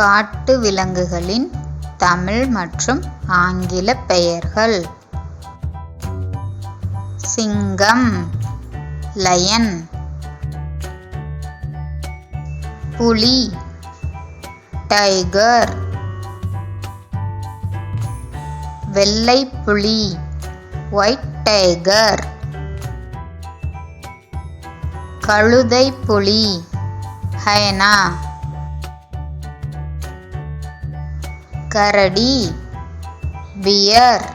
காட்டு விலங்குகளின் தமிழ் மற்றும் ஆங்கில பெயர்கள். சிங்கம் லயன், புலி டைகர், வெள்ளை புலி ஒயிட் டைகர், கழுதை புலி ஹைனா, கரடி பியர்,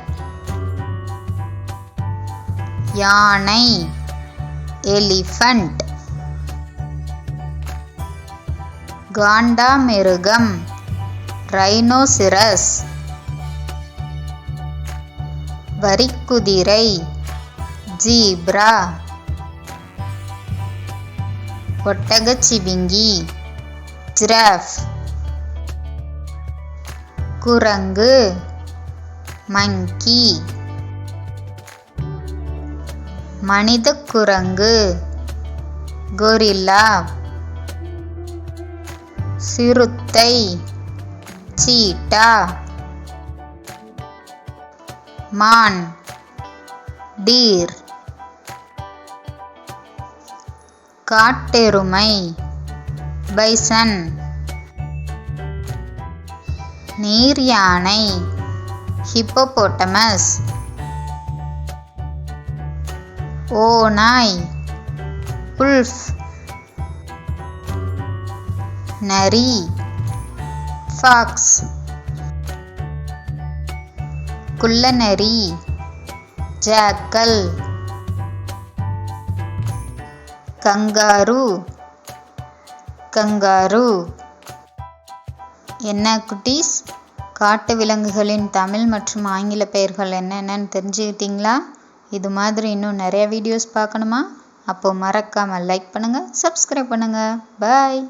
யானை எலிஃபண்ட், காண்டாமிருகம் ரைனோசிரஸ், வரிக்குதிரை ஜீப்ரா, ஒட்டகச்சிவிங்கி ஜிராஃப், குரங்கு மங்கி, மனிதக் குரங்கு கொரில்லா, சிறுத்தை சீட்டா, மான் டீர், காட்டெருமை பைசன், நீர் யானை ஹிப்போபோட்டமஸ், ஓநாய் உல்ஃப், நரி ஃபாக்ஸ், குள்ளநரி ஜாக்கல், கங்காரு என்ன குட்டீஸ், காட்டு விலங்குகளின் தமிழ் மற்றும் ஆங்கில பெயர்கள் என்னென்னு தெரிஞ்சுக்கிட்டீங்களா? இது மாதிரி இன்னும் நிறைய வீடியோஸ் பார்க்கணுமா? அப்போ மறக்காமல் லைக் பண்ணுங்கள், சப்ஸ்கிரைப் பண்ணுங்கள். பாய்.